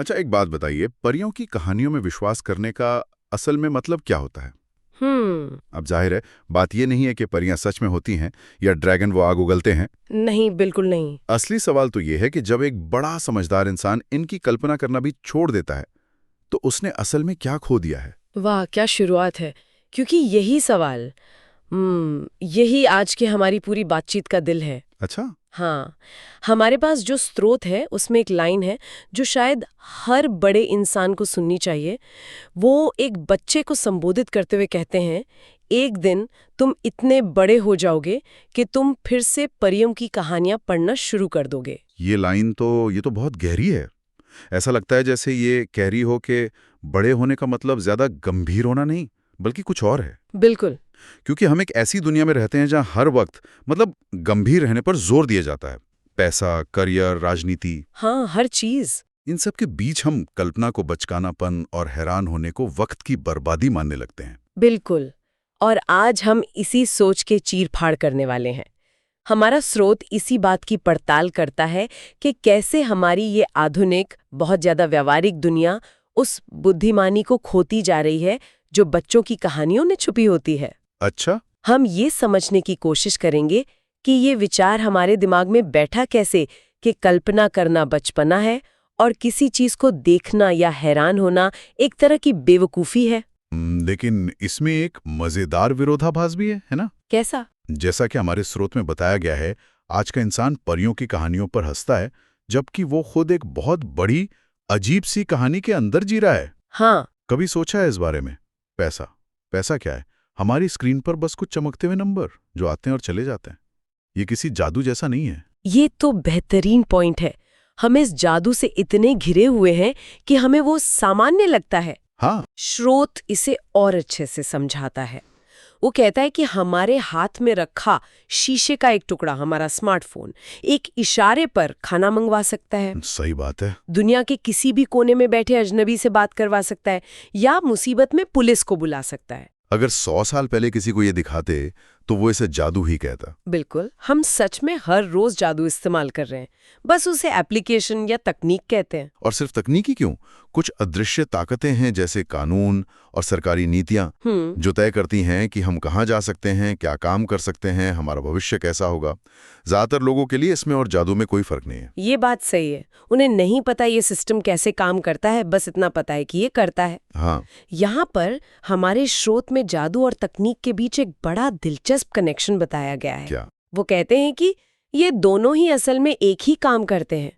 अच्छा, एक बात बताइए, परियों की कहानियों में विश्वास करने का असल में मतलब क्या होता है? हम्म। अब जाहिर है, बात ये नहीं है कि परियां सच में होती हैं या ड्रैगन वो आग उगलते हैं। नहीं, बिल्कुल नहीं। असली सवाल तो ये है कि जब एक बड़ा समझदार इंसान इनकी कल्पना करना भी छोड़ देता है, तो उसने असल में क्या खो दिया है? वाह, क्या शुरुआत है। क्योंकि यही सवाल, यही आज के हमारी पूरी बातचीत का दिल है। अच्छा। हाँ, हमारे पास जो स्रोत है उसमें एक लाइन है जो शायद हर बड़े इंसान को सुननी चाहिए। वो एक बच्चे को संबोधित करते हुए कहते हैं, एक दिन तुम इतने बड़े हो जाओगे कि तुम फिर से परियों की कहानियां पढ़ना शुरू कर दोगे। ये तो बहुत गहरी है। ऐसा लगता है जैसे ये कह रही हो कि बड़े होने का मतलब ज्यादा गंभीर होना नहीं, बल्कि कुछ और है। बिल्कुल। क्योंकि हम एक ऐसी दुनिया में रहते हैं जहां हर वक्त गंभीर रहने पर जोर दिया जाता है। पैसा, करियर, राजनीति, हाँ, हर चीज। इन सब के बीच हम कल्पना को बचकानापन और हैरान होने को वक्त की बर्बादी मानने लगते हैं। बिल्कुल। और आज हम इसी सोच के चीर-फाड़ करने वाले हैं। हमारा स्रोत इसी बात की पड़ताल करता है कि कैसे हमारी ये आधुनिक, बहुत ज्यादा व्यावहारिक दुनिया उस बुद्धिमानी को खोती जा रही है जो बच्चों की कहानियों में छुपी होती है। अच्छा। हम ये समझने की कोशिश करेंगे कि ये विचार हमारे दिमाग में बैठा कैसे, कि कल्पना करना बचपना है और किसी चीज को देखना या हैरान होना एक तरह की बेवकूफी है। लेकिन इसमें एक मजेदार विरोधाभास भी है ना? कैसा? जैसा कि हमारे स्रोत में बताया गया है, आज का इंसान परियों की कहानियों पर हंसता है, जबकि वो खुद एक बहुत बड़ी, अजीब सी कहानी के अंदर जी रहा है। हाँ। कभी सोचा है इस बारे में? पैसा। पैसा क्या है? हमारी स्क्रीन पर बस कुछ चमकते हुए नंबर जो आते हैं और चले जाते हैं। ये किसी जादू जैसा नहीं है। ये तो बेहतरीन पॉइंट है। हम इस जादू से इतने घिरे हुए हैं कि हमें वो सामान्य लगता है। हाँ। स्रोत इसे और अच्छे से समझाता है। वो कहता है कि हमारे हाथ में रखा शीशे का एक टुकड़ा, हमारा स्मार्टफोन, एक इशारे पर खाना मंगवा सकता है, सही बात है। दुनिया के किसी भी कोने में बैठे अजनबी से बात करवा सकता है, या मुसीबत में पुलिस को बुला सकता है। अगर 100 साल पहले किसी को ये दिखाते, तो वो इसे जादू ही कहता। बिल्कुल, हम सच में हर रोज जादू इस्तेमाल कर रहे हैं, बस उसे एप्लीकेशन या तकनीक कहते हैं। और सिर्फ तकनीकी क्यों, कुछ अदृश्य ताकतें हैं जैसे कानून और सरकारी नीतियां, जो तय करती हैं कि हम कहाँ जा सकते हैं, क्या काम कर सकते हैं, हमारा भविष्य कैसा होगा। ज्यादातर लोगों के लिए इसमें और जादू में कोई फर्क नहीं है। ये बात सही है। उन्हें नहीं पता ये सिस्टम कैसे काम करता है, बस इतना पता है कि ये करता है। हाँ। यहाँ पर हमारे स्रोत में जादू और तकनीक के बीच एक बड़ा दिलचस्प कनेक्शन बताया गया है। क्या? वो कहते हैं कि ये दोनों ही असल में एक ही काम करते हैं,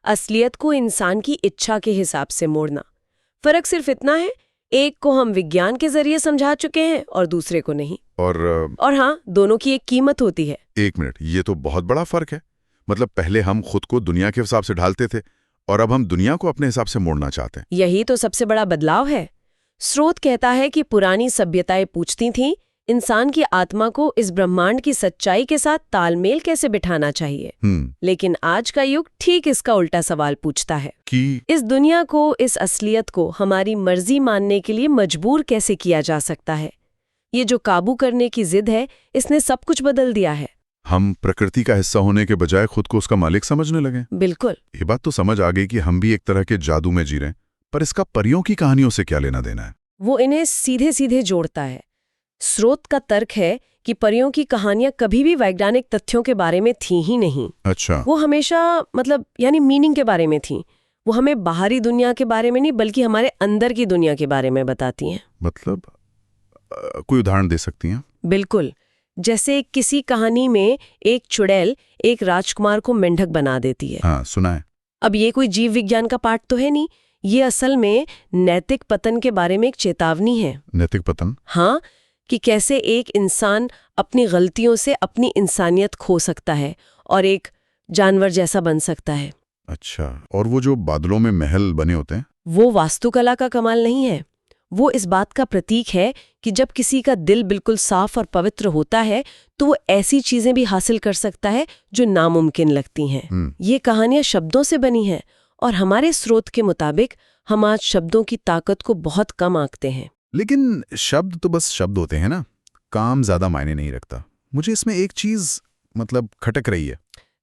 असलियत को इंसान की इच्छा के हिसाब से मोड़ना। फर्क सिर्फ इतना है, एक को हम विज्ञान के जरिए समझा चुके हैं और दूसरे को नहीं। और हाँ, दोनों की एक कीमत होती है। एक मिनट, ये तो बहुत बड़ा फर्क है। मतलब पहले हम खुद को दुनिया के हिसाब से ढालते थे, और अब हम दुनिया को अपने हिसाब से मोड़ना चाहते हैं। यही तो सबसे बड़ा बदलाव है। स्रोत कहता है कि पुरानी सभ्यताएं पूछती थीं, इंसान की आत्मा को इस ब्रह्मांड की सच्चाई के साथ तालमेल कैसे बिठाना चाहिए। लेकिन आज का युग ठीक इसका उल्टा सवाल पूछता है कि इस दुनिया को, इस असलियत को हमारी मर्जी मानने के लिए मजबूर कैसे किया जा सकता है। ये जो काबू करने की जिद है, इसने सब कुछ बदल दिया है। हम प्रकृति का हिस्सा होने के बजाय खुद को उसका मालिक समझने लगे। बिल्कुल। ये बात तो समझ आ गई कि हम भी एक तरह के जादू में जी रहे हैं, पर इसका परियों की कहानियों से क्या लेना देना है? वो इन्हें सीधे सीधे जोड़ता है। स्रोत का तर्क है कि परियों की कहानियां कभी भी वैज्ञानिक तथ्यों के बारे में थी ही नहीं। अच्छा। वो हमेशा यानी मीनिंग के बारे में थी। वो हमें बाहरी दुनिया के बारे में नहीं, बल्कि हमारे अंदर की दुनिया के बारे में बताती हैं। मतलब कोई उदाहरण दे सकती हैं? बिल्कुल। जैसे किसी कहानी में एक चुड़ैल एक राजकुमार को मेंढक बना देती है। हाँ, सुना है। अब ये कोई जीव विज्ञान का पाठ तो है नहीं, ये असल में नैतिक पतन के बारे में एक चेतावनी है। नैतिक पतन? हाँ, कि कैसे एक इंसान अपनी गलतियों से अपनी इंसानियत खो सकता है और एक जानवर जैसा बन सकता है। अच्छा, और वो जो बादलों में महल बने होते हैं? वो वास्तुकला का कमाल नहीं है, वो इस बात का प्रतीक है कि जब किसी का दिल बिल्कुल साफ और पवित्र होता है, तो वो ऐसी चीजें भी हासिल कर सकता है जो नामुमकिन लगती हैं। ये कहानियां शब्दों से बनी हैं, और हमारे स्रोत के मुताबिक हम आज शब्दों की ताकत को बहुत कम आंकते हैं। लेकिन शब्द तो बस शब्द होते हैं ना, काम ज्यादा मायने नहीं रखता। मुझे इसमें एक चीज खटक रही है।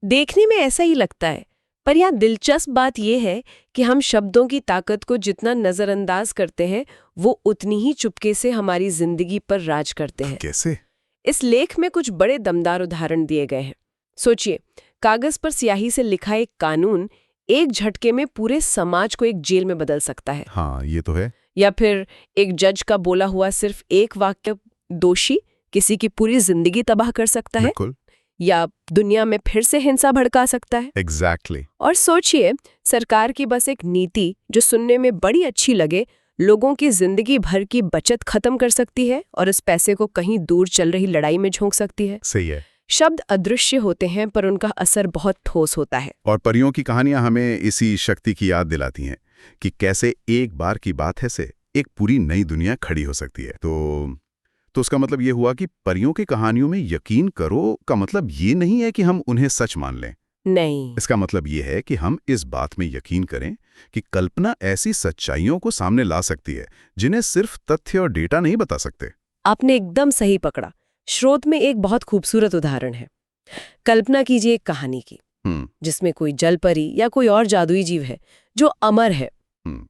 देखने में ऐसा ही लगता है, पर यहाँ दिलचस्प बात यह है कि हम शब्दों की ताकत को जितना नजरअंदाज करते हैं वो उतनी ही चुपके से हमारी जिंदगी पर राज करते हैं। कैसे? इस लेख में कुछ बड़े दमदार उदाहरण दिए गए हैं। सोचिए, कागज पर स्याही से लिखा एक कानून एक झटके में पूरे समाज को एक जेल में बदल सकता है। हाँ, ये तो है। या फिर एक जज का बोला हुआ सिर्फ एक वाक्य दोषी किसी की पूरी जिंदगी तबाह कर सकता है। बिल्कुल। या दुनिया में फिर से हिंसा भड़का सकता है। एग्जैक्टली। और सोचिए, सरकार की बस एक नीति जो सुनने में बड़ी अच्छी लगे लोगों की जिंदगी भर की बचत खत्म कर सकती है और इस पैसे को कहीं दूर चल रही लड़ाई में झोंक सकती है। सही है। शब्द अदृश्य होते हैं पर उनका असर बहुत ठोस होता है। और परियों की कहानियां हमें इसी शक्ति की याद दिलाती हैं कि कैसे एक बार की बात है से एक पूरी नई दुनिया खड़ी हो सकती है। तो उसका मतलब ये हुआ कि परियों की कहानियों में यकीन करो का मतलब ये नहीं है कि हम उन्हें सच मान लें। नहीं, इसका मतलब ये है कि हम इस बात में यकीन करें कि कल्पना ऐसी सच्चाइयों को सामने ला सकती है जिन्हें सिर्फ तथ्य और डेटा नहीं बता सकते। आपने एकदम सही पकड़ा। स्रोत में एक बहुत खूबसूरत उदाहरण है। कल्पना कीजिए एक कहानी की जिसमें कोई जलपरी या कोई और जादुई जीव है जो अमर है,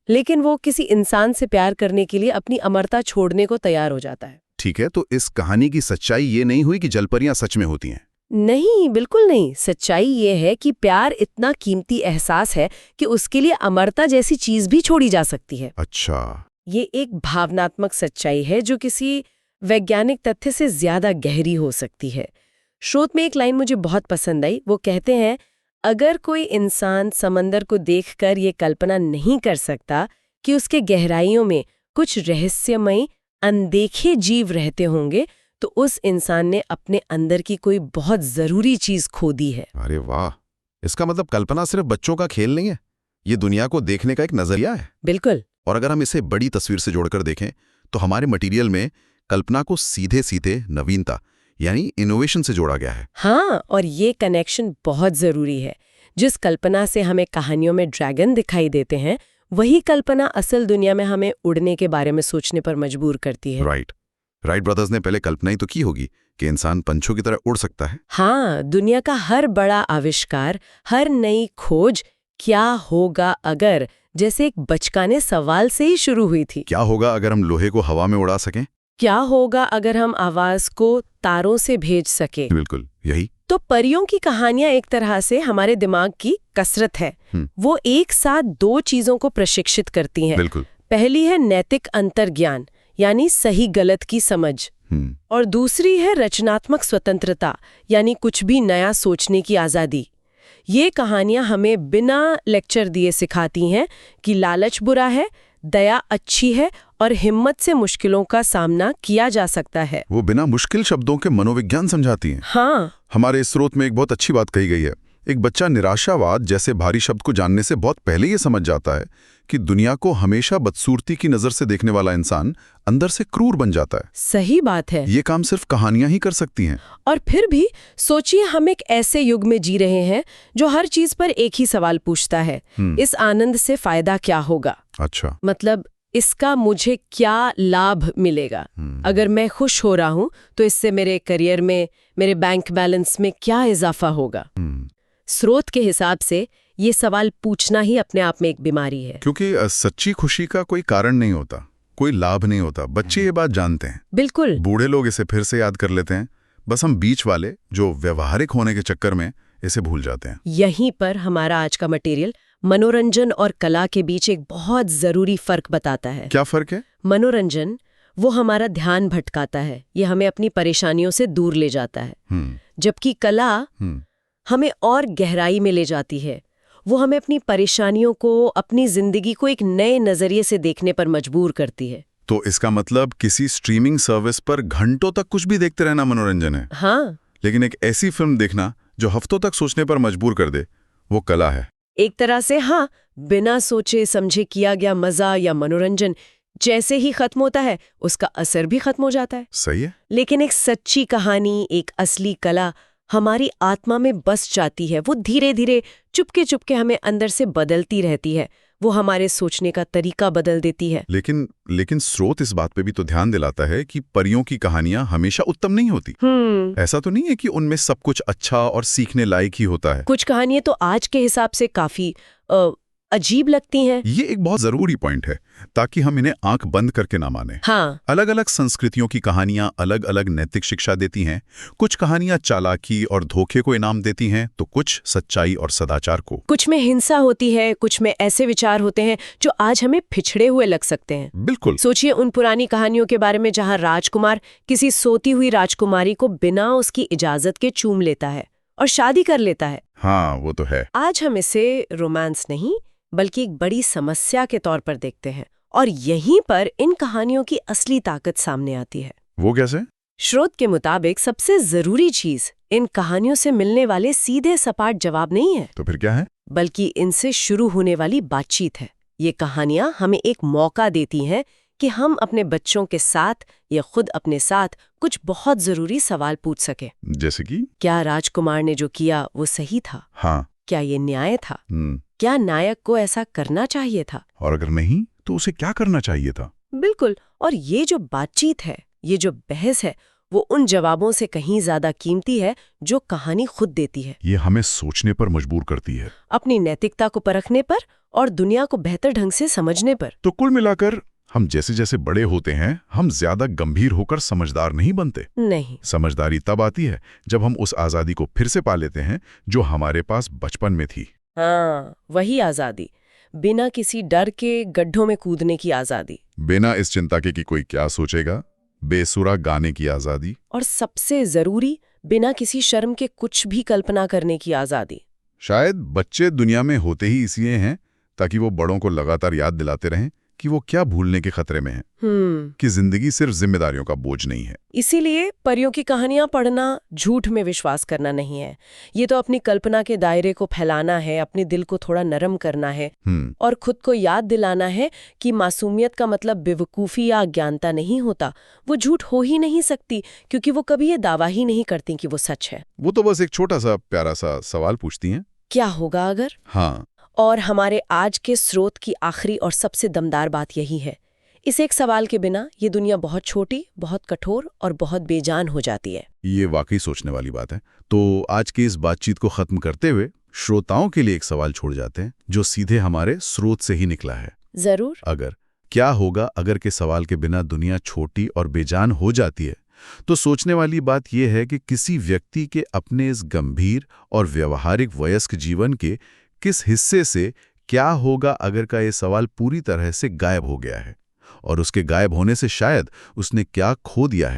लेकिन वो किसी इंसान से प्यार करने के लिए अपनी अमरता छोड़ने को तैयार हो जाता है। ठीक है, तो इस कहानी की सच्चाई ये नहीं हुई कि जलपरियां सच में होती हैं। नहीं, बिल्कुल नहीं। सच्चाई ये है कि प्यार इतना कीमती एहसास है कि उसके लिए अमरता जैसी चीज भी छोड़ी जा सकती है। अच्छा। ये एक भावनात्मक सच्चाई है जो किसी वैज्ञानिक तथ्य से ज्यादा गहरी हो सकती है। स्रोत में एक लाइन मुझे बहुत पसंद आई। वो कहते हैं, अगर कोई इंसान समंदर को देखकर ये कल्पना नहीं कर सकता कि उसके गहराइयों में कुछ रहस्यमयी अनदेखे जीव रहते होंगे तो उस इंसान ने अपने अंदर की कोई बहुत जरूरी चीज खो दी है। अरे वाह! इसका मतलब कल्पना सिर्फ बच्चों का खेल नहीं है, ये दुनिया को देखने का एक नजरिया है। बिल्कुल। और अगर हम इसे बड़ी तस्वीर से जोड़कर देखें तो हमारे मटेरियल में कल्पना को सीधे सीधे नवीनता यानी इनोवेशन से जोड़ा गया है। हाँ, और ये कनेक्शन बहुत जरूरी है। जिस कल्पना से हमें कहानियों में ड्रैगन दिखाई देते हैं वही कल्पना असल दुनिया में हमें उड़ने के बारे में सोचने पर मजबूर करती है। राइट ब्रदर्स ने पहले कल्पना ही तो की होगी कि इंसान पंछों की तरह उड़ सकता है। हाँ, दुनिया का हर बड़ा आविष्कार, हर नई खोज क्या होगा अगर जैसे एक बचकाने सवाल से ही शुरू हुई थी। क्या होगा अगर हम लोहे को हवा में उड़ा सकें? क्या होगा अगर हम आवाज को तारों से भेज सके? बिल्कुल यही। तो परियों की कहानियां एक तरह से हमारे दिमाग की कसरत है। वो एक साथ दो चीजों को प्रशिक्षित करती हैं। बिल्कुल। पहली है नैतिक अंतर्ज्ञान यानी सही गलत की समझ, और दूसरी है रचनात्मक स्वतंत्रता यानी कुछ भी नया सोचने की आजादी। ये कहानियां हमें बिना लेक्चर दिए सिखाती हैं कि लालच बुरा है, दया अच्छी है और हिम्मत से मुश्किलों का सामना किया जा सकता है। वो बिना मुश्किल शब्दों के मनोविज्ञान समझाती हैं। हाँ। हमारे इस स्रोत में एक बहुत अच्छी बात कही गई है। एक बच्चा निराशावाद जैसे भारी शब्द को जानने से बहुत पहले ये समझ जाता है कि दुनिया को हमेशा बदसूरती की नजर से देखने वाला इंसान अंदर से क्रूर बन जाता है। सही बात है। ये काम सिर्फ कहानियां ही कर सकती हैं। और फिर भी सोचिए, हम एक ऐसे युग में जी रहे हैं जो हर चीज पर एक ही सवाल पूछता है, इस आनंद से फायदा क्या होगा? अच्छा, मतलब इसका मुझे क्या लाभ मिलेगा? अगर मैं खुश हो रहा हूं तो इससे मेरे करियर में, मेरे बैंक बैलेंस में क्या इजाफा होगा? स्रोत के हिसाब से ये सवाल पूछना ही अपने आप में एक बीमारी है। क्योंकि सच्ची खुशी का कोई कारण नहीं होता, कोई लाभ नहीं होता। बच्चे ये बात जानते हैं। बिल्कुल। बूढ़े लोग इसे फिर से याद कर लेते हैं। बस हम बीच वाले जो व्यवहारिक होने के चक्कर में इसे भूल जाते हैं। यहीं पर हमारा आज का मटेरियल मनोरंजन और कला के बीच एक बहुत जरूरी फर्क बताता है। क्या फर्क है? मनोरंजन वो हमारा ध्यान भटकाता है, ये हमें अपनी परेशानियों से दूर ले जाता है, जबकि कला हमें और गहराई में ले जाती है। वो हमें अपनी परेशानियों को, अपनी जिंदगी को एक नए नजरिए से देखने पर मजबूर करती है। तो इसका मतलब किसी स्ट्रीमिंग सर्विस पर घंटों तक कुछ भी देखते रहना मनोरंजन है। हाँ, लेकिन एक ऐसी फिल्म देखना जो हफ्तों तक सोचने पर मजबूर कर दे, वो कला है। एक तरह से हाँ, बिना सोचे समझे किया गया मजा या मनोरंजन जैसे ही खत्म होता है उसका असर भी खत्म हो जाता है। सही है। लेकिन एक सच्ची कहानी, एक असली कला हमारी आत्मा में बस जाती है। वो धीरे धीरे चुपके चुपके हमें अंदर से बदलती रहती है, वो हमारे सोचने का तरीका बदल देती है। लेकिन स्रोत इस बात पे भी तो ध्यान दिलाता है कि परियों की कहानियां हमेशा उत्तम नहीं होती। ऐसा तो नहीं है कि उनमें सब कुछ अच्छा और सीखने लायक ही होता है। कुछ कहानियां तो आज के हिसाब से काफी अजीब लगती हैं। ये एक बहुत जरूरी पॉइंट है, ताकि हम इन्हें आंख बंद करके ना माने। हाँ। अलग अलग संस्कृतियों की कहानियां अलग अलग नैतिक शिक्षा देती हैं। कुछ कहानियां चालाकी और धोखे को इनाम देती हैं, तो कुछ सच्चाई और सदाचार को। कुछ में हिंसा होती है, कुछ में ऐसे विचार होते हैं जो आज हमें पिछड़े हुए लग सकते हैं। बिल्कुल। सोचिए उन पुरानी कहानियों के बारे में जहाँ राजकुमार किसी सोती हुई राजकुमारी को बिना उसकी इजाजत के चूम लेता है और शादी कर लेता है। हाँ, वो तो है। आज हम इसे रोमांस नहीं बल्कि एक बड़ी समस्या के तौर पर देखते हैं, और यहीं पर इन कहानियों की असली ताकत सामने आती है। वो कैसे? स्रोत के मुताबिक सबसे जरूरी चीज इन कहानियों से मिलने वाले सीधे सपाट जवाब नहीं है। तो फिर क्या है? बल्कि इनसे शुरू होने वाली बातचीत है। ये कहानियां हमें एक मौका देती हैं कि हम अपने बच्चों के साथ या खुद अपने साथ कुछ बहुत जरूरी सवाल पूछ सके। जैसे कि क्या राजकुमार ने जो किया वो सही था? हाँ। क्या ये न्याय था? क्या नायक को ऐसा करना चाहिए था? और अगर नहीं, तो उसे क्या करना चाहिए था? बिल्कुल। और ये जो बातचीत है, ये जो बहस है, वो उन जवाबों से कहीं ज्यादा कीमती है जो कहानी खुद देती है। ये हमें सोचने पर मजबूर करती है, अपनी नैतिकता को परखने पर और दुनिया को बेहतर ढंग से समझने पर। तो कुल मिलाकर हम जैसे जैसे बड़े होते हैं, हम ज्यादा गंभीर होकर समझदार नहीं बनते। नहीं। समझदारी तब आती है जब हम उस आजादी को फिर से पा लेते हैं जो हमारे पास बचपन में थी। हाँ, वही आजादी, बिना किसी डर के गड्ढों में कूदने की आजादी, बिना इस चिंता के कि कोई क्या सोचेगा, बेसुरा गाने की आजादी, और सबसे जरूरी बिना किसी शर्म के कुछ भी कल्पना करने की आजादी। शायद बच्चे दुनिया में होते ही इसलिए हैं ताकि वो बड़ों को लगातार याद दिलाते रहें कि वो क्या भूलने के खतरे में हैं, कि जिंदगी सिर्फ जिम्मेदारियों का बोझ नहीं है। इसीलिए परियों की कहानियां पढ़ना झूठ में विश्वास करना नहीं है। ये तो अपनी कल्पना के दायरे को फैलाना है, अपने दिल को थोड़ा नरम करना है, और खुद को याद दिलाना है कि मासूमियत का मतलब बेवकूफ़ी या अज्ञानता नहीं होता। वो झूठ हो ही नहीं सकती, क्योंकि वो कभी ये दावा ही नहीं करती कि वो सच है। वो तो बस एक छोटा सा प्यारा सा सवाल पूछती हैं, क्या होगा अगर? हाँ। और हमारे आज के स्रोत की आखिरी और सबसे दमदार बात यही है, इस एक सवाल के बिना ये दुनिया बहुत छोटी, बहुत कठोर और बहुत बेजान हो जाती है। ये वाकई सोचने वाली बात है। तो आज की इस बातचीत को खत्म करते हुए श्रोताओं के लिए एक सवाल छोड़ जाते हैं जो सीधे हमारे स्रोत से ही निकला है। जरूर। अगर क्या होगा अगर के सवाल के बिना दुनिया छोटी और बेजान हो जाती है, तो सोचने वाली बात यह है कि किसी व्यक्ति के अपने इस गंभीर और व्यवहारिक वयस्क जीवन के किस हिस्से से क्या होगा अगर का ये सवाल पूरी तरह से गायब हो गया है, और उसके गायब होने से शायद उसने क्या खो दिया है।